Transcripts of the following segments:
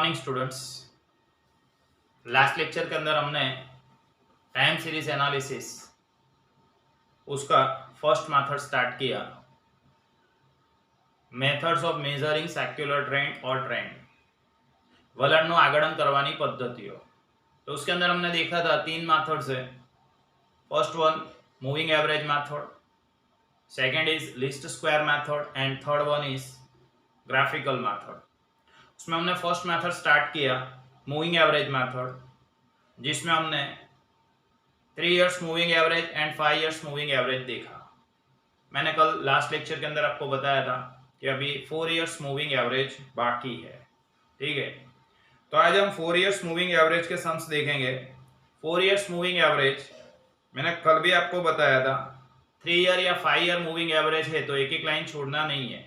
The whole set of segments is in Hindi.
Morning students. लास्ट लेक्चर के अंदर हमने टाइम सीरीज एनालिसिस उसका फर्स्ट मेथड स्टार्ट किया, methods of measuring secular trend और ट्रेंड, वलણનું આગળન કરવાની પદ્ધતિઓ। तो उसके अंदर हमने देखा था तीन मेथड्स है। First one moving average method, second is least square method and third one is graphical method. उसमें हमने फर्स्ट मेथड स्टार्ट किया मूविंग एवरेज मेथड, जिसमें हमने 3 years moving average and 5 years moving average देखा। मैंने कल लास्ट लेक्चर के अंदर आपको बताया था कि अभी 4 इयर्स मूविंग एवरेज बाकी है, ठीक है। तो आज हम 4 इयर्स मूविंग एवरेज के सम्स देखेंगे। 4 इयर्स मूविंग एवरेज मैंने कल भी आपको बताया था, 3 ईयर या 5 ईयर मूविंग एवरेज है तो एक एक लाइन छोड़ना नहीं है,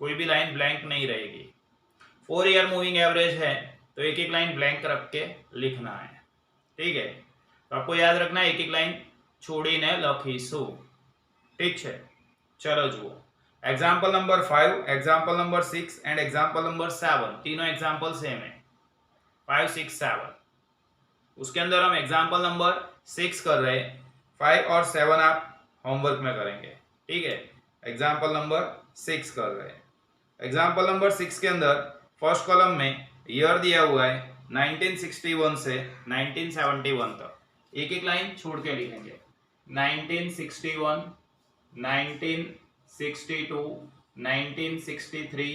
कोई भी लाइन ब्लैंक नहीं रहेगी। 4 ईयर मूविंग एवरेज है तो एक एक लाइन ब्लैंक रख के लिखना है, ठीक है। तो आपको याद रखना है, एक एक लाइन छोड़ीने लखीशु, ठीक है। चलो जुओ, example number 5, example number 6 and example number 7, तीनों एग्जाम्पल सेम है, 5, 6, 7। उसके अंदर हम एग्जाम्पल नंबर 6 कर रहे हैं, 5 और 7 आप होमवर्क में करेंगे, ठीक है। एग्जाम्पल नंबर 6 कर रहे हैं। एग्जाम्पल नंबर 6 के अंदर फर्स्ट कॉलम में ईयर दिया हुआ है 1961 से 1971 तक, एक एक लाइन छोड़ के लिखेंगे। 1961, 1962, 1963,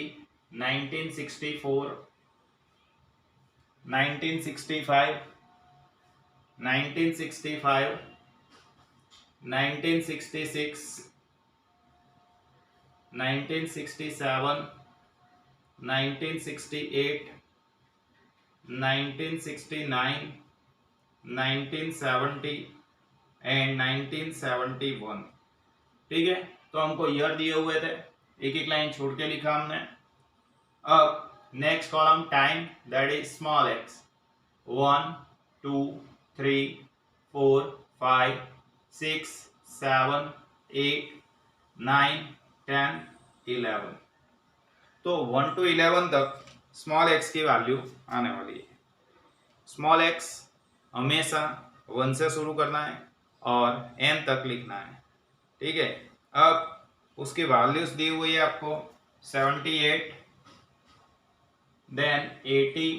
1964, 1965, 1965, 1966, 1967, 1968, 1969, 1970 एंड 1971, ठीक है। तो हमको ईयर दिए हुए थे, एक एक लाइन छोड़ के लिखा हमने। अब next column time, that is small x, 1, 2, 3, 4, 5, 6, 7, 8, 9, 10, 11। तो 1 to 11 तक स्मॉल एक्स की वैल्यू आने वाली है। स्मॉल एक्स हमेशा 1 से शुरू करना है और n तक लिखना है, ठीक है। अब उसकी वैल्यूज दी हुई है आपको 78, देन 80,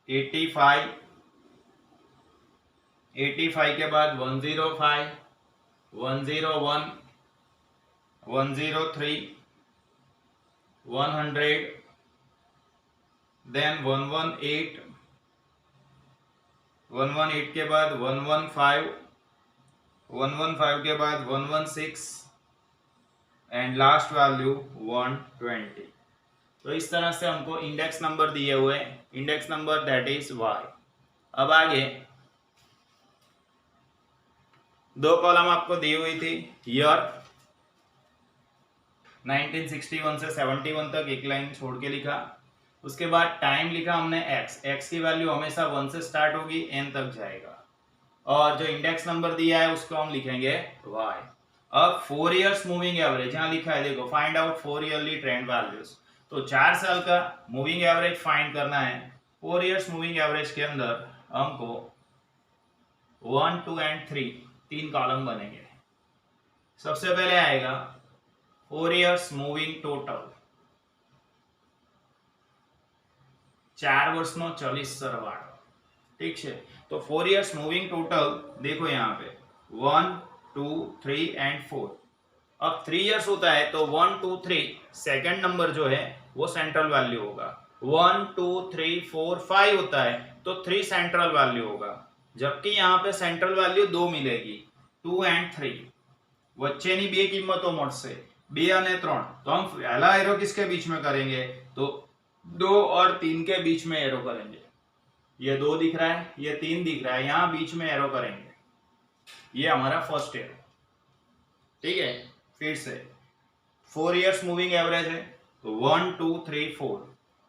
85, 85 के बाद 105, 101, 103, 100, देन 118, 118 के बाद 115, 115 के बाद 116 एंड लास्ट वैल्यू 120। तो इस तरह से हमको इंडेक्स नंबर दिए हुए, index number that is y। अब आगे दो कॉलम आपको दी हुई थी, ईयर 1961 से 71 तक एक लाइन छोड़ के लिखा। उसके बाद टाइम लिखा हमने x की वैल्यू हमेशा 1 से स्टार्ट होगी, n तक जाएगा, और जो इंडेक्स नंबर दिया है उसको हम लिखेंगे y। अब 4 इयर्स मूविंग एवरेज यहाँ लिखा है, देखो find out 4 yearly trend values. तो 4 साल का मूविंग एवरेज फाइंड करना है। 4 इयर्स मूविंग एवरेज के अंदर हमको 1, 2 एंड 3 तीन कॉलम बनेंगे। सबसे पहले आएगा 4 इयर्स मूविंग टोटल, 4 વર્ષનો ચલિત સરવાળો, ठीक है। तो 4 इयर्स मूविंग टोटल देखो यहाँ पे 1, 2, 3 एंड 4। अब 3 इयर्स होता है तो 1, 2, 3 सेकंड नंबर जो है वो सेंट्रल वैल्यू होगा। 1, 2, 3, 4, 5 होता है तो 3 सेंट्रल वैल्यू होगा, जबकि यहाँ पे सेंट्रल वैल्यू 2 मिलेगी, 2 एंड 3। વચ્ચેની બે કિંમતો મળશે 2 અને 3। तो हम पहला एरो किसके बीच में करेंगे, तो 2 और 3 के बीच में एरो करेंगे। ये 2 दिख रहा है, ये 3 दिख रहा है, यहाँ बीच में एरो करेंगे, ये हमारा फर्स्ट एरो, ठीक है। फिर से 4 इयर्स मूविंग एवरेज है तो 1, 2, 3, 4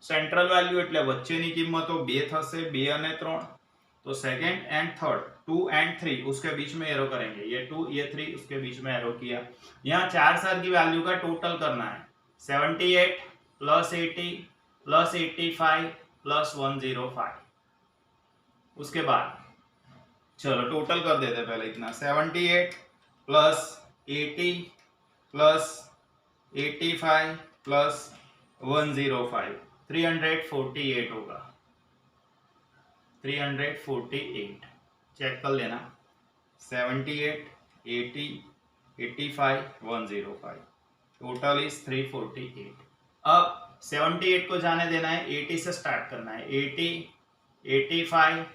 सेंट्रल वैल्यू એટલે વચ્ચેની કિંમતો 2 થશે, 2 અને 3। तो सेकंड एंड थर्ड 2 एंड 3 उसके बीच में एरो करेंगे, ये 2 ये 3 उसके बीच में एरो किया। यहाँ 4 साल की वैल्यू का टोटल करना है, 78 प्लस 80 प्लस 85 प्लस 105। उसके बाद चलो टोटल कर देते पहले इतना 78 प्लस 80 प्लस 85 प्लस 105 348 होगा। 348 चेक कर लेना 78 80 85 105 टोटल इज 348। अब 78 को जाने देना है, 80 से स्टार्ट करना है। 80 85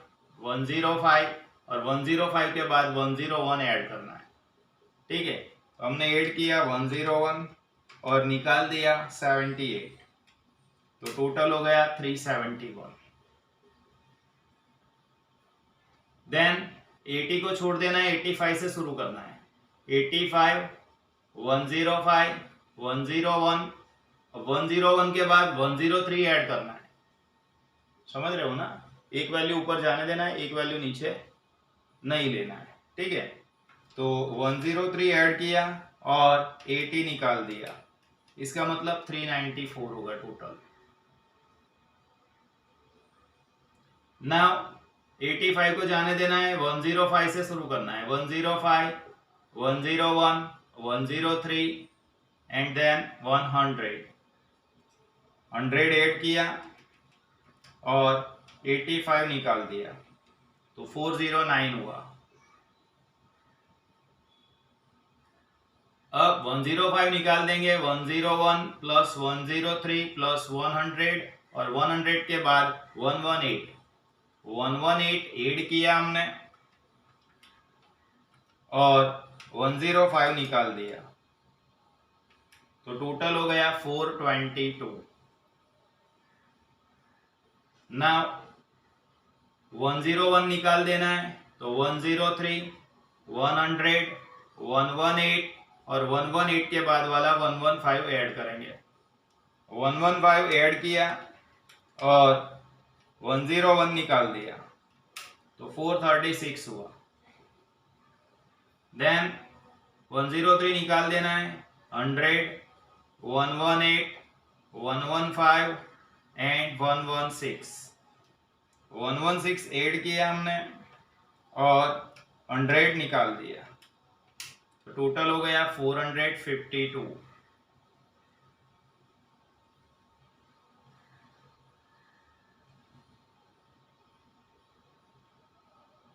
105 और 105 के बाद 101 ऐड करना है। ठीक है, तो हमने ऐड किया 101 और निकाल दिया 78, तो टोटल हो गया 371। देन 80 को छोड़ देना है, 85 से शुरू करना है। 85 105 101 101 के बाद 103 ऐड करना है। समझ रहे हो ना, एक वैल्यू ऊपर जाने देना है, एक वैल्यू नीचे नहीं लेना है। ठीक है, तो 103 ऐड किया और 80 निकाल दिया, इसका मतलब 394 होगा टोटल। नाउ 85 को जाने देना है, 105 से शुरू करना है। 105 101 103 एंड देन 100 ऐड किया और 85 निकाल दिया, तो 409 हुआ। अब 105 निकाल देंगे, 101 प्लस 103 प्लस 100 और 100 के बाद 118 ऐड किया हमने और 105 निकाल दिया, तो टोटल हो गया 422। नाउ 101 निकाल देना है, तो 103 100 118 और 118 के बाद वाला 115 ऐड करेंगे। 115 ऐड किया और 101 निकाल दिया, तो 436 हुआ। देन 103 निकाल देना है, 100 118 115 एंड 116 ऐड किया हमने और 100 निकाल दिया, तो टोटल हो गया 452।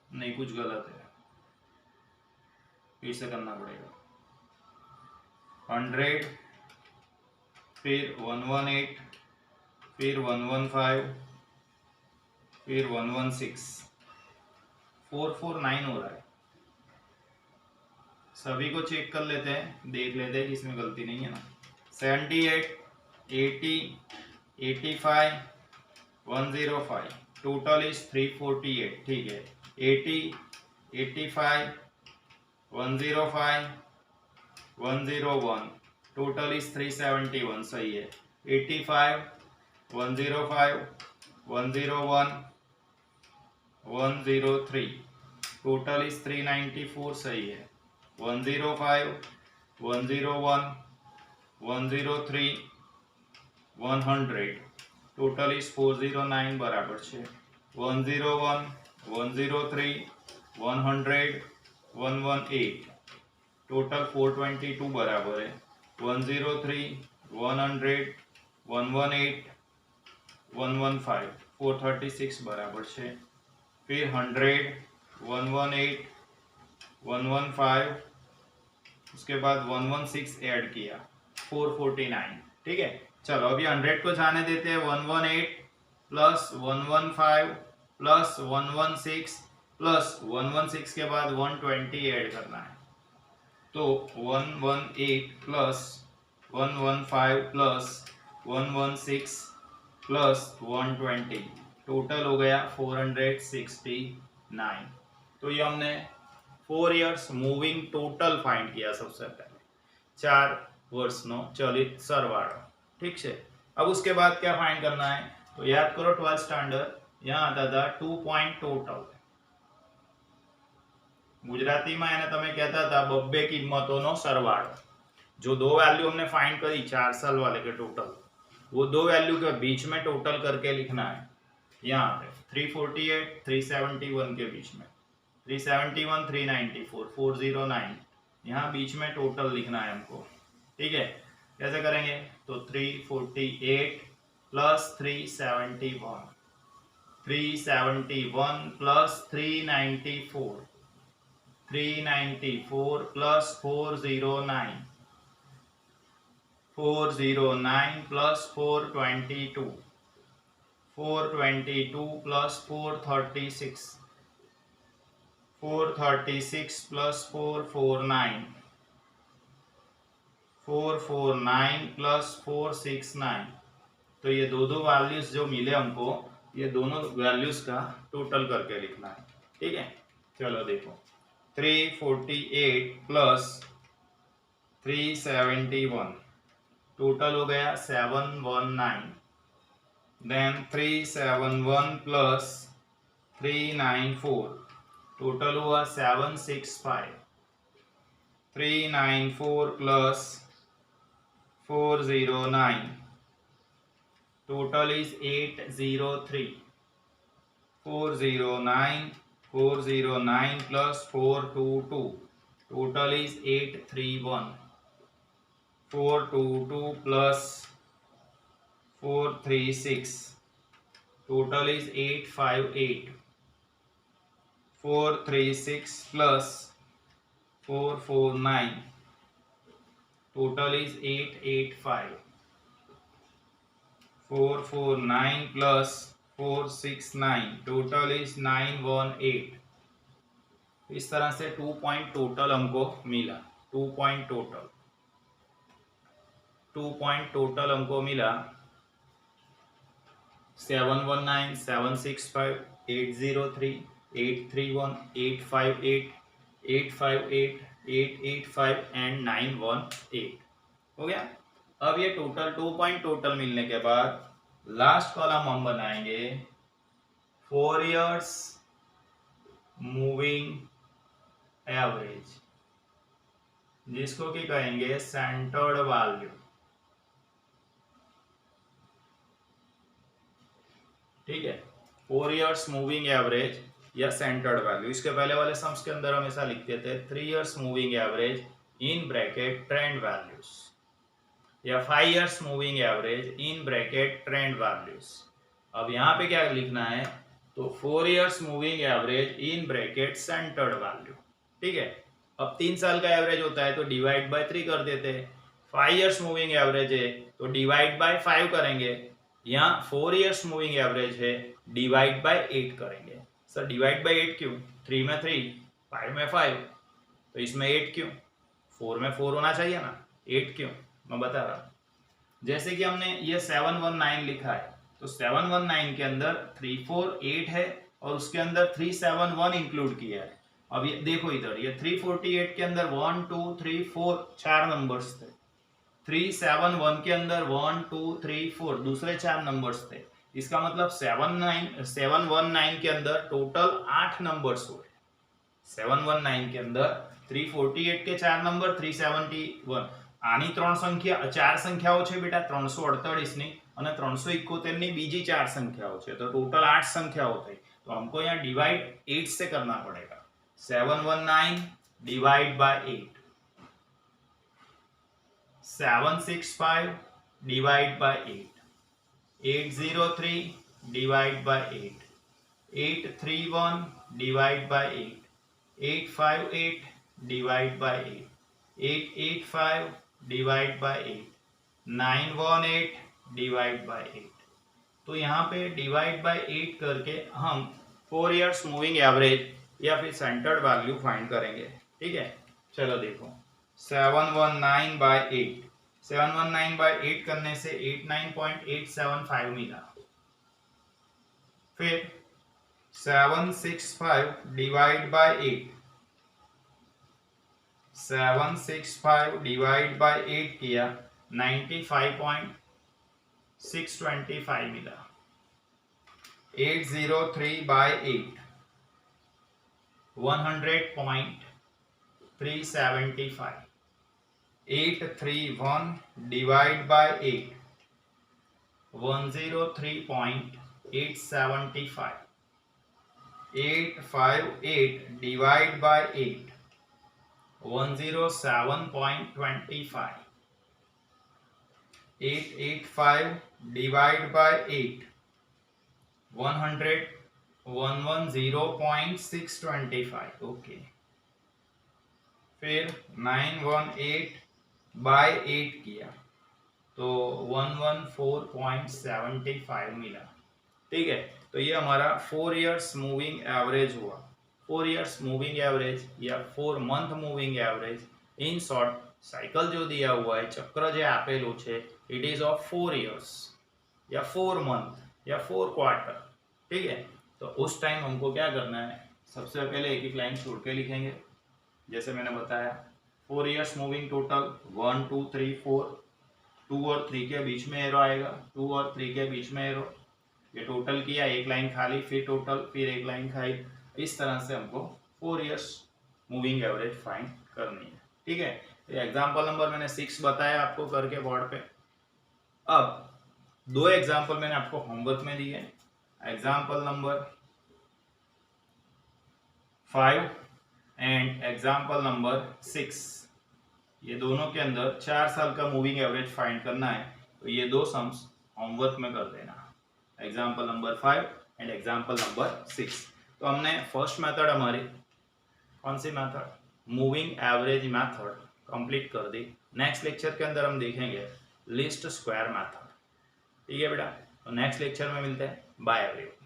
नहीं, कुछ गलत है, फिर से करना पड़ेगा। 100 फिर 118 फिर 115 फिर 116 449 हो रहा है। सभी को चेक कर लेते हैं, देख लेते हैं कि इसमें गलती नहीं है ना। 78 80 85 105 टोटल इज 348। ठीक है, 80 85 105 101 टोटल इज 371 सही है। 85 105 101 103 टोटल इज 394 सही है। 105 101 103 100 टोटल इज 409 बराबर છે। 101 103 100 118 टोटल 422 बराबर है। 103 100 118 115 436 बराबर છે। फिर 100 118 115 उसके बाद 116 ऐड किया 449। ठीक है, चलो अभी 100 को जाने देते हैं। 118 प्लस 115 प्लस 116 प्लस 116 के बाद 120 ऐड करना है, तो 118 प्लस 115 प्लस 116 प्लस 120 टोटल हो गया 469। तो ये हमने 4 इयर्स मूविंग टोटल फाइंड किया सबसे पहले, 4 વર્ષનો ચલિત સરવાળો। ठीक है, अब उसके बाद क्या फाइंड करना है, तो याद करो 12th स्टैंडर्ड यहाँ आता था 2 पॉइंट टोटल। ગુજરાતીમાં એને તમે કહેતા હતા બબ્બે કિંમતોનો સરવાળો। जो दो वैल्यू हमने फाइंड करी 4 साल वाले के टोटल, वो दो वैल्यू के बीच में टोटल करके लिखना है। यहाँ पे 348 371 के बीच में 371 394 409 यहाँ बीच में टोटल लिखना है हमको। ठीक है, कैसे करेंगे? तो 348 plus 371 plus 394 plus 409 plus 422 plus 436 plus 449 plus 469। तो ये दो वैल्यूज जो मिले हमको, ये दोनों वैल्यूज का टोटल करके लिखना है। ठीक है, चलो देखो 348 प्लस 371 टोटल हो गया 719, देन 371 प्लस 394 टोटल हुआ 765, 394 plus 409 total is 803, 409 plus 422 total is 831, 422 plus 436 total is 858, 436 plus 449 total is 885, 449 plus 469 total is 918। इस तरह से 2 पॉइंट टोटल हमको मिला। 2 पॉइंट टोटल हमको मिला 719 765 803 831 858 858 885 एंड 918 हो गया। अब ये टोटल 2 पॉइंट टोटल मिलने के बाद लास्ट कॉलम हम बनाएंगे 4 इयर्स मूविंग एवरेज, जिसको कि कहेंगे सेंटर्ड वैल्यू। ठीक है, 4 इयर्स मूविंग एवरेज या सेंटर्ड वैल्यू। इसके पहले वाले सम्स के अंदर हमेशा लिखते थे 3 years moving average in bracket trend values, या 5 years moving average in bracket trend values. अब यहाँ पे क्या लिखना है? तो 4 years moving average in bracket centred value. ठीक है, अब 3 साल का एवरेज होता है तो डिवाइड बाय 3 कर देते हैं। 5 इयर्स मूविंग एवरेज है तो डिवाइड बाय 5 करेंगे। यहाँ 4 इयर्स मूविंग एवरेज है, डिवाइड बाय 8 करेंगे। सर डिवाइड बाय 8 क्यों? 3 में 3, 5 में 5, तो इसमें 8 क्यों? 4 में 4 होना चाहिए ना, 8 क्यों? मैं बता रहा हूँ। जैसे कि हमने ये 719 लिखा है तो 719 के अंदर 348 है और उसके अंदर 371 इंक्लूड किया है। अब ये देखो इधर, ये 348 के अंदर 1 2 3 4 4 नंबर्स थे, 371 के अंदर 1 2 3 4 दूसरे 4 नंबर्स थे। इसका मतलब 719 के अंदर टोटल 8 नंबर्स हुए। 719 के अंदर 348 के 4 नंबर, 371 આની 3 સંખ્યા 4 સંખ્યાઓ છે બેટા, 348 ની અને 371 ની બીજી 4 સંખ્યાઓ છે, તો ટોટલ 8 સંખ્યાઓ થઈ। तो हमको यहाँ डिवाइड 8 से करना पड़ेगा। 719 divide by 8, 765 divide by 8, 803 divide by 8, 831 divide by 8, 858 divide by 8, 885 divide by 8, 918 divide by 8। तो यहाँ पे डिवाइड बाय 8 करके हम 4 इयर्स मूविंग एवरेज या फिर सेंटर्ड वैल्यू फाइंड करेंगे। ठीक है, चलो देखो 719 बाय 8, 719 बाय 8 करने से 89.875 मिला। फिर 765 डिवाइड बाय 8, 765 डिवाइड बाय 8 किया 95.625 मिला। 803 by 8 100.375, 831 divide by 8 103.875. 858 divide by 8, 107.25. 885 divide by 8, 110.625. Okay, फिर 918 बाय 8 किया तो 114.75 मिला। ठीक है, तो ये हमारा 4 इयर्स मूविंग एवरेज हुआ। 4 इयर्स मूविंग एवरेज या 4 month moving average, in short cycle जो दिया हुआ है, चक्र जो आपेलू है, इट इज ऑफ 4 इयर्स या 4 मंथ या 4 क्वार्टर। ठीक है, तो उस टाइम हमको क्या करना है, सबसे पहले एक एक लाइन छोड़ के लिखेंगे। जैसे मैंने बताया 4 इयर्स मूविंग टोटल 1 2 3 4, 2 और 3 के बीच में एरो आएगा, 2 और 3 के बीच में एरो, ये टोटल किया, एक लाइन खाली, फिर टोटल, फिर एक लाइन खाली। इस तरह से हमको 4 इयर्स मूविंग एवरेज फाइंड करनी है। ठीक है, एग्जाम्पल नंबर मैंने 6 बताया आपको करके बोर्ड पे। अब 2 एग्जाम्पल मैंने आपको होमवर्क में दिए, example number 5 and example number 6। ये दोनों के अंदर 4 साल का मूविंग एवरेज फाइंड करना है, तो ये 2 सम्स होमवर्क में कर देना, example number 5 and example number 6। तो हमने फर्स्ट मेथड हमारी कौन सी method, moving average method complete कर दी। नेक्स्ट लेक्चर के अंदर हम देखेंगे लीस्ट स्क्वायर मेथड। ठीक है बेटा, तो नेक्स्ट लेक्चर में मिलते हैं। Bye everyone.